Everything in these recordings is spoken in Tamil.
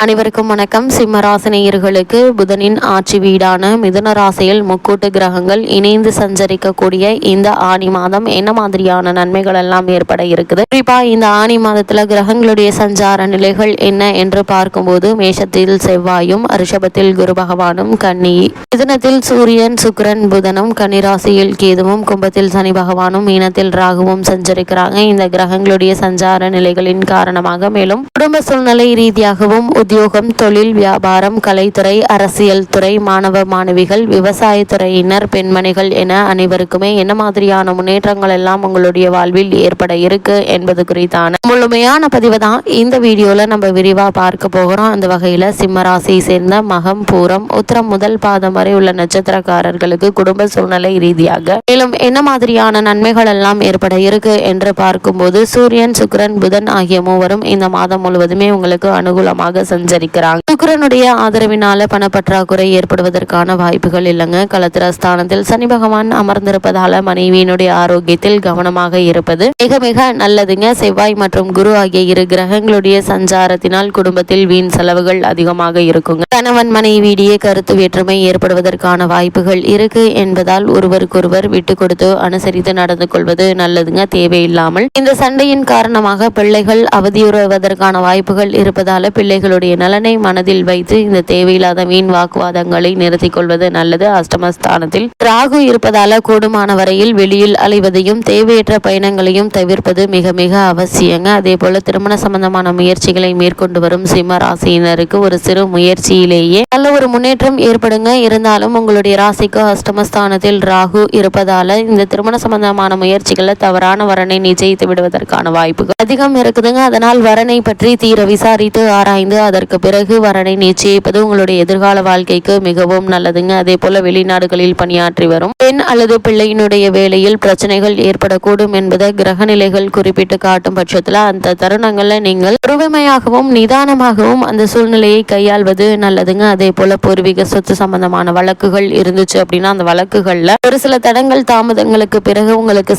அனைவருக்கும் வணக்கம். சிம்ம ராசினியர்களுக்கு புதனின் ஆட்சி வீடான மிதுன ராசியில் முக்கூட்டு கிரகங்கள் இணைந்து சஞ்சரிக்கக்கூடிய இந்த ஆனி மாதம் என்ன மாதிரியான நன்மைகள் எல்லாம் ஏற்பட இருக்குது, குறிப்பா இந்த ஆனி மாதத்துல கிரகங்களுடைய சஞ்சார நிலைகள் என்ன என்று பார்க்கும்போது மேஷத்தில் செவ்வாயும், ரிஷபத்தில் குரு பகவானும், கன்னி மிதுனத்தில் சூரியன் சுக்கிரன் புதனும், கன்னிராசியில் கேதுவும், கும்பத்தில் சனி பகவானும், மீனத்தில் ராகுவும் சஞ்சரிக்கிறாங்க. இந்த கிரகங்களுடைய சஞ்சார நிலைகளின் காரணமாக மேலும் குடும்ப சூழ்நிலை ரீதியாகவும் உத்தியோகம், தொழில், வியாபாரம், கலைத்துறை, அரசியல் துறை, மாணவ மாணவிகள், விவசாயத்துறையினர், பெண்மணிகள் என அனைவருக்குமே என்ன மாதிரியான முன்னேற்றங்கள் எல்லாம் உங்களுடைய வாழ்வில் ஏற்பட இருக்கு என்பது குறித்தான முழுமையான பதிவு தான் இந்த வீடியோல நம்ம விரிவா பார்க்க போகிறோம். அந்த வகையில சிம்ம ராசியை சேர்ந்த மகம், பூரம், உத்திரம் முதல் பாதம் வரை உள்ள நட்சத்திரக்காரர்களுக்கு குடும்ப சூழ்நிலை ரீதியாக மேலும் என்ன மாதிரியான நன்மைகள் எல்லாம் ஏற்பட இருக்கு என்று பார்க்கும்போது சூரியன், சுக்கிரன், புதன் ஆகிய மூவரும் இந்த மாதம் முழுவதுமே உங்களுக்கு அனுகூலமாக சஞ்சரிக்கிறாங்க. சுக்கிரனுடைய ஆதரவினால பணப்பற்றாக்குறை ஏற்படுவதற்கான வாய்ப்புகள் இல்லைங்க. கலத்திரஸ்தானத்தில் சனி பகவான் அமர்ந்திருப்பதால மனைவியினுடைய ஆரோக்கியத்தில் கவனமாக இருப்பது மிக மிக நல்லதுங்க. செவ்வாய் மற்றும் குரு ஆகிய இரு கிரகங்களுடைய சஞ்சாரத்தினால் குடும்பத்தில் வீண் செலவுகள் அதிகமாக இருக்குங்க. கணவன் மனைவியிடையே கருத்து வேற்றுமை ஏற்படுவதற்கான வாய்ப்புகள் இருக்கு என்பதால் ஒருவருக்கொருவர் விட்டு கொடுத்து அனுசரித்து நடந்து கொள்வது நல்லதுங்க. தேவையில்லாமல் இந்த சண்டையின் காரணமாக பிள்ளைகள் அவதியுறுவதற்கான வாய்ப்புகள் இருப்பதால பிள்ளைகளுடைய நலனை மனதில் வைத்து இந்த தேவையில்லாத வீண் வாக்குவாதங்களை நிறுத்திக் கொள்வது நல்லது. அஷ்டமஸ்தானத்தில் ராகு இருப்பதால கூடுமான வரையில் வெளியில் அலைவதையும் தேவையற்ற பயணங்களையும் தவிர்ப்பது மிக மிக அவசியங்க. அதே போல திருமண சம்பந்தமான முயற்சிகளை மேற்கொண்டு வரும் சிம்ம ராசியினருக்கு ஒரு சிறு முயற்சியிலேயே நல்ல ஒரு முன்னேற்றம் ஏற்படுங்க. இருந்தாலும் உங்களுடைய ராசிக்கு அஷ்டமஸ்தானத்தில் ராகு இருப்பதால இந்த திருமண சம்பந்தமான முயற்சிகளை தவறான வரனை நிச்சயித்து விடுவதற்கான வாய்ப்புகள் அதிகம் இருக்குதுங்க. அதனால் வரனை பற்றி தீர விசாரித்து ஆராய்ந்து அதற்கு பிறகு வரனை நிச்சயிப்பது உங்களுடைய எதிர்கால வாழ்க்கைக்கு மிகவும் நல்லதுங்க. அதே போல வெளிநாடுகளில் பணியாற்றி வரும் பெண் அல்லது பிள்ளையினுடைய வேலையில் பிரச்சனைகள் ஏற்படக்கூடும் என்பதை கிரக நிலைகள் குறிப்பிட்டு காட்டும் பட்சத்துல அந்த தருணங்கள்ல நீங்கள் பொறுமையாகவும் நிதானமாகவும் அந்த சூழ்நிலையை கையாள்வது நல்லதுங்க. அதே போல பூர்வீக சொத்து சம்பந்தமான வழக்குகள் இருந்துச்சு அப்படின்னா அந்த வழக்குகள்ல ஒரு சில தடங்கள் தாமதங்களுக்கு பிறகு உங்களுக்கு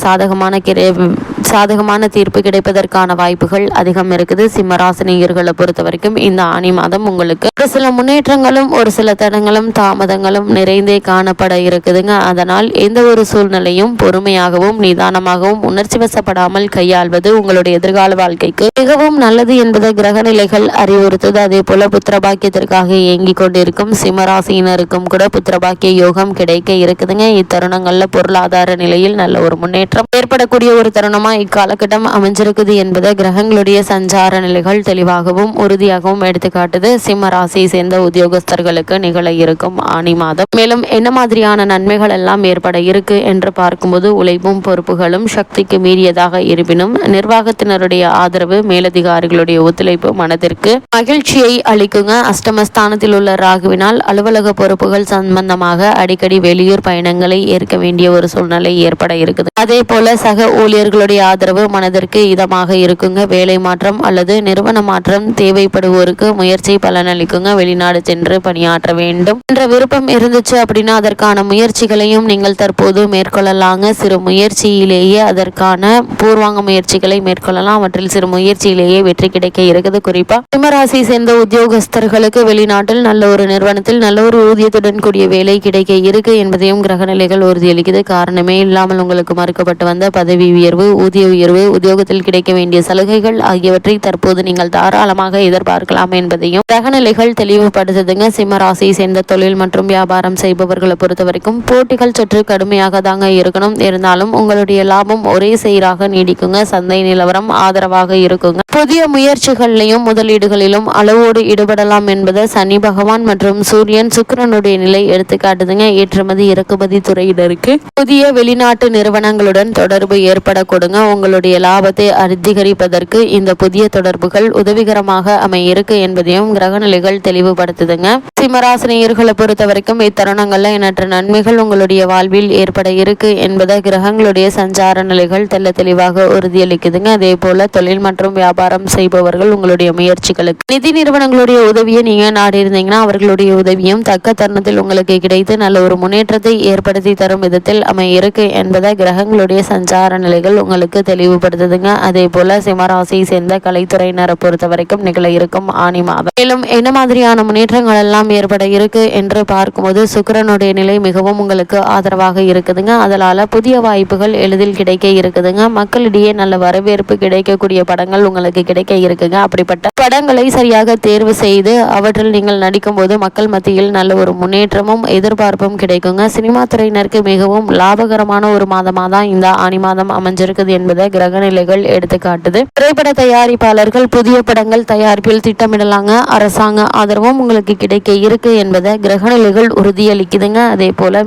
சாதகமான தீர்ப்பு கிடைப்பதற்கான வாய்ப்புகள் அதிகம் இருக்குது. சிம்மராசினியர்களை பொறுத்த வரைக்கும் இந்த ஆனி மாதம் உங்களுக்கு ஒரு சில முன்னேற்றங்களும் ஒரு சில தடங்களும் தாமதங்களும் நிறைந்தே காணப்பட இருக்குதுங்க. அதனால் எந்த ஒரு சூழ்நிலையும் பொறுமையாகவும் நிதானமாகவும் உணர்ச்சி வசப்படாமல் கையாள்வது உங்களுடைய எதிர்கால வாழ்க்கைக்கு மிகவும் நல்லது என்பதை கிரக நிலைகள் அறிவுறுத்தது. அதே போல புத்திரபாக்கியத்திற்காக இயங்கிக் கொண்டிருக்கும் சிம்மராசியினருக்கும் கூட புத்திரபாக்கிய யோகம் கிடைக்க இருக்குதுங்க. இத்தருணங்கள்ல பொருளாதார நிலையில் நல்ல ஒரு முன்னேற்றம் ஏற்படக்கூடிய ஒரு தருணமா இக்காலகட்டம் அமைஞ்சிருக்குது என்பதை கிரகங்களுடைய சஞ்சார நிலைகள் தெளிவாகவும் உறுதியாகவும் எடுத்துக்காட்டுது. சிம்ம ராசியை சேர்ந்த உத்தியோகஸ்தர்களுக்கு நிகழ இருக்கும் ஆனி மாதம் மேலும் என்ன மாதிரியான நன்மைகள் எல்லாம் ஏற்பட இருக்கு என்று பார்க்கும்போது உழைப்பும் பொறுப்புகளும் சக்திக்கு மீறியதாக இருப்பினும் நிர்வாகத்தினருடைய ஆதரவு, மேலதிகாரிகளுடைய ஒத்துழைப்பு மனதிற்கு மகிழ்ச்சியை அளிக்குங்க. அஷ்டமஸ்தானத்தில் உள்ள ராகுவினால் அலுவலக பொறுப்புகள் சம்பந்தமாக அடிக்கடி வெளியூர் பயணங்களை ஏற்க வேண்டிய ஒரு சூழ்நிலை ஏற்பட இருக்குது. அதே போல சக ஊழியர்களுடைய ஆதரவு மனதிற்கு இதமாக இருக்குங்க. வேலை மாற்றம் அல்லது நிறுவன மாற்றம் தேவைப்படுவோருக்கு முயற்சி பலனளிக்குங்க. வெளிநாடு சென்று பணியாற்ற வேண்டும் என்ற விருப்பம் இருந்துச்சு அப்படின்னா அதற்கான முயற்சிகளையும் நீங்கள் தற்போது மேற்கொள்ளலாங்க. சிறு முயற்சியிலேயே அதற்கான பூர்வாங்க முயற்சிகளை மேற்கொள்ளலாம். அவற்றில் சிறு முயற்சியிலேயே வெற்றி கிடைக்க இருக்குது. குறிப்பா சிம்மராசி சேர்ந்த உத்தியோகஸ்தர்களுக்கு வெளிநாட்டில் நல்ல ஒரு நிறுவனத்தில் நல்ல ஒரு ஊதியத்துடன் கூடிய வேலை கிடைக்க இருக்கு என்பதையும் கிரகநிலைகள் உறுதியளிக்குது. காரணமே இல்லாமல் உங்களுக்கு மறுக்கப்பட்டு வந்த பதவி உயர்வு, ஊதிய உயர்வு, உத்தியோகத்தில் கிடைக்க வேண்டிய சலுகைகள் ஆகியவற்றை தற்போது நீங்கள் தாராளமாக எதிர்பார்க்கலாம் என்பதையும் கிரகநிலைகள் தெளிவுபடுத்துதுங்க. சிம்ம ராசியை சேர்ந்த தொழில் மற்றும் வியாபாரம் செய்பவர்களை பொறுத்த வரைக்கும் போட்டிகள் சற்று கடுமையாக தாங்க இருக்கணும். இருந்தாலும் உங்களுடைய லாபம் ஒரே சீராக நீடிக்குங்க. சந்தை நிலவரம் ஆதரவாக இருக்குங்க. புதிய முயற்சிகளிலும் முதலீடுகளிலும் அளவோடு ஈடுபடலாம் என்பதை சனி பகவான் மற்றும் சூரியன் சுக்கிரனுடைய நிலை எடுத்துக்காட்டுதுங்க. ஏற்றுமதி இறக்குமதி துறையினருக்கு புதிய வெளிநாட்டு நிறுவனங்களுடன் தொடர்பு ஏற்பட கொடுங்க. உங்களுடைய லாபத்தை அதிகரிப்பதற்கு இந்த புதிய தொடர்புகள் உதவிகரமாக அமையிருக்கு என்பதையும் கிரகநிலைகள் தெளிவுபடுத்துதுங்க. சிம்மராசினியர்களை பொறுத்த வரைக்கும் இத்தருணங்கள்ல எண்ணற்ற நன்மைகள் உங்களுடைய வாழ்வில் ஏற்பட இருக்கு என்பதை கிரகங்களுடைய சஞ்சார நிலைகள் தெல்ல தெளிவாக உறுதியளிக்குதுங்க. அதே போல தொழில் மற்றும் வியாபாரம் செய்பவர்கள் உங்களுடைய முயற்சிகளுக்கு நிதி நிறுவனங்களுடைய உதவியை நீங்க நாடி இருந்தீங்கன்னா அவர்களுடைய உதவியும் தக்க தருணத்தில் உங்களுக்கு கிடைத்து நல்ல ஒரு முன்னேற்றத்தை ஏற்படுத்தி தரும் விதத்தில் அமையிருக்கு என்பதை கிரகங்களுடைய சஞ்சார நிலைகள் உங்களுக்கு உங்களுக்கு தெளிவுபடுத்துதுங்க. அதே போல சிம்மராசியை சேர்ந்த கலைத்துறையினரை பொறுத்த வரைக்கும் நிகழ இருக்கும் ஆனி மாதம் மேலும் என்ன மாதிரியான முன்னேற்றங்கள் எல்லாம் ஏற்பட இருக்கு என்று பார்க்கும்போது சுக்கிரனுடைய நிலை மிகவும் உங்களுக்கு ஆதரவாக இருக்குதுங்க. அதனால புதிய வாய்ப்புகள் எளிதில் கிடைக்க இருக்குதுங்க. மக்களிடையே நல்ல வரவேற்பு கிடைக்கக்கூடிய படங்கள் உங்களுக்கு கிடைக்க இருக்குங்க. அப்படிப்பட்ட படங்களை சரியாக தேர்வு செய்து அவற்றில் நீங்கள் நடிக்கும் போது மக்கள் மத்தியில் நல்ல ஒரு முன்னேற்றமும் எதிர்பார்ப்பும் கிடைக்குங்க. சினிமா துறையினருக்கு மிகவும் லாபகரமான ஒரு மாதமாக தான் இந்த ஆனி மாதம் அமைஞ்சிருக்குது என்பதை கிரக நிலைகள் எடுத்து காட்டுது. திரைப்பட தயாரிப்பாளர்கள் புதிய படங்கள் தயாரிப்பில் திட்டமிடலாங்க. அரசாங்க ஆதரவும் உங்களுக்கு கிடைக்க இருக்கு என்பதை கிரக நிலைகள் உறுதியளிக்குதுங்க. அதே போல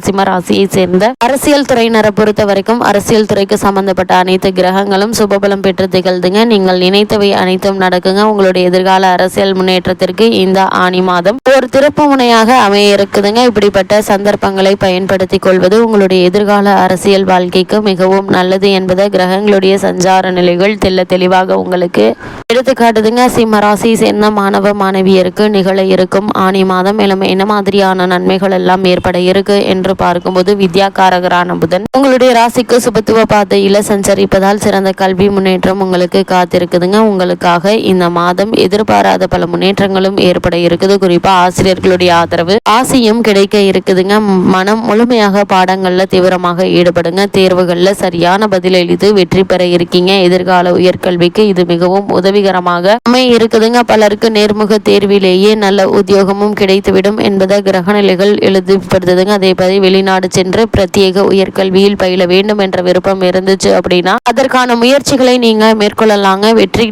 சிம்ம ராசியை சேர்ந்த அரசியல் துறையினரை பொறுத்த வரைக்கும் அரசியல் துறைக்கு சம்பந்தப்பட்ட அனைத்து கிரகங்களும் சுபபலம் பெற்று திகழ்துங்க. நீங்கள் நினைத்தவை அனைத்தும் நடக்குங்க. உங்களுடைய எதிர்கால அரசியல் முன்னேற்றத்திற்கு இந்த ஆனி மாதம் ஒரு திருப்பு முனையாக அமைய இருக்குதுங்க. இப்படிப்பட்ட சந்தர்ப்பங்களை பயன்படுத்தி கொள்வது உங்களுடைய எதிர்கால அரசியல் வாழ்க்கைக்கு மிகவும் நல்லது என்பதை கிரகங்களுடைய சஞ்சார நிலைகள் தெளிவாக உங்களுக்கு எடுத்துக்காட்டுதுங்க. சிம்ம ராசி சேர்ந்த மாணவ மாணவியருக்கு நிகழ இருக்கும் ஆனி மாதம் மேலும் என்ன மாதிரியான நன்மைகள் எல்லாம் ஏற்பட இருக்கு என்று பார்க்கும்போது வித்யாகாரகரான புதன் உங்களுடைய ராசிக்கு சுபத்துவ பாதையில சஞ்சரிப்பதால் சிறந்த கல்வி முன்னேற்றம் உங்களுக்கு காத்திருக்குதுங்க. உங்களுக்காக இந்த மாதம் எதிர்பாராத பல முன்னேற்றங்களும் ஏற்பட இருக்குது. குறிப்பா ஆசிரியர்களுடைய ஆதரவு ஆசையும் கிடைக்க இருக்குதுங்க. மனம் முழுமையாக பாடங்கள்ல தீவிரமாக ஈடுபடுங்க. தேர்வுகள்ல சரியான பதில் அளித்து வெற்றி பெற இருக்கீங்க. எதிர்கால உயர்கல்விக்கு இது மிகவும் உதவிகரமாக அமைய இருக்குதுங்க. பலருக்கு நேர்முக தேர்விலேயே நல்ல உத்தியோகமும் கிடைத்துவிடும் என்பதை கிரக நிலைகள் எழுதிப்படுத்துதுங்க. அதே போல வெளிநாடு சென்று பிரத்யேக உயர்கல்வியில் பயில வேண்டும் என்ற விருப்பம் இருந்துச்சு அப்படின்னா அதற்கான முயற்சிகளை நீங்க மேற்கொள்ளலாங்க. வெற்றி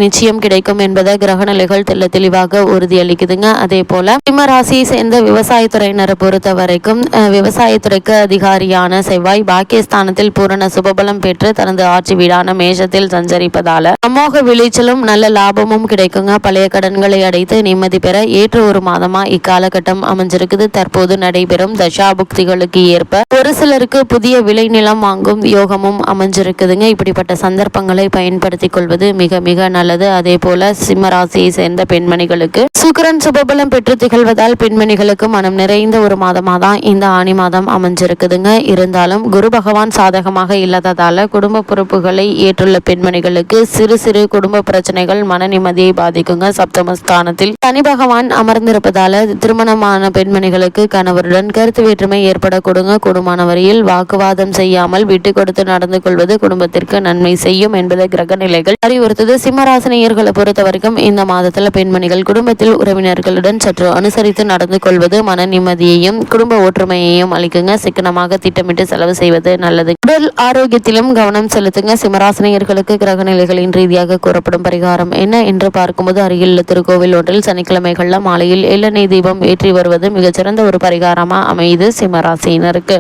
நிச்சயம் கிடைக்கும் என்பதை கிரக நிலைகள் தெளிவாக உறுதியளிக்குதுங்க. அதே போல சிம்ம ராசியை சேர்ந்த விவசாயத்துறையினரை பொறுத்த வரைக்கும் விவசாயத்துறைக்கு அதிகாரியான செவ்வாய் பாக்கியஸ்தானத்தில் பூரண சுபபலம் பெற்று தனது ஆட்சி வீடான மேஷத்தில் சஞ்சரிப்பதால அமோக விளைச்சலும் நல்ல லாபமும் கிடைக்குங்க. பழைய கடன்களை அடைத்து நிம்மதி பெற ஏற்ற ஒரு மாதமா இக்காலகட்டம் அமைஞ்சிருக்குது. தற்போது நடைபெறும் தசாபுக்திகளுக்கு ஏற்ப ஒரு சிலருக்கு புதிய விளை நிலம் வாங்கும் யோகமும் அமைஞ்சிருக்குதுங்க. இப்படிப்பட்ட சந்தர்ப்பங்களை பயன்படுத்திக் கொள்வது மிக மிக நல்லது. அதே போல சிம்ம ராசியை சேர்ந்த பெண்மணிகளுக்கு சுக்கிரன் சுபபலம் பெற்று திகழ்வதால் பெண்மணிகளுக்கு மனம் நிறைந்த ஒரு மாதமா தான் இந்த ஆனி மாதம் அமைஞ்சிருக்குதுங்க. இருந்தாலும் குரு பகவான் சாதகமாக இல்லாததால குடும்ப பொறுப்புகளை ஏற்றுள்ள பெண்மணிகளுக்கு சிறு சிறு குடும்ப பிரச்சனைகள் மன நிம்மதியை பாதிக்குங்க. சப்தமஸ்தானத்தில் சனி பகவான் அமர்ந்திருப்பதால திருமணமான பெண்மணிகளுக்கு கணவருடன் கருத்து வேற்றுமை ஏற்படக்கூடுங்க. கூடுமான வரையில் வாக்குவாதம் செய்யாமல் விட்டு கொடுத்து நடந்து கொள்வது குடும்பத்திற்கு நன்மை செய்யும் என்பதை கிரக நிலைகள் அறிவுறுத்தது. சிம்மராசினியர்களை பொறுத்த வரைக்கும் இந்த மாதத்தில் பெண்மணிகள் குடும்பத்தில் உறவினர்களுடன் சற்று அனுசரித்து நடந்து கொள்வது மன நிம்மதியையும் குடும்ப ஒற்றுமையையும் அளிக்குங்க. சிக்கனமாக திட்டமிட்டு செலவு செய்வது நல்லது. உடல் ஆரோக்கியத்திலும் கவனம் செலுத்துங்க. சிம்மராசினியர்களுக்கு கிரக நிலைகளின் ரீதியாக கூறப்படும் பரிகாரம் என்ன என்று பார்க்கும்போது அருகில் திருக்கோவில் ஒன்றில் சனிக்கிழமைகள்ல மாலையில் எள்ளெண்ணெய் தீபம் ஏற்றி வருவது மிகச்சிறந்த ஒரு பரிகாரமா அமையுது சிம்மராசியினருக்கு.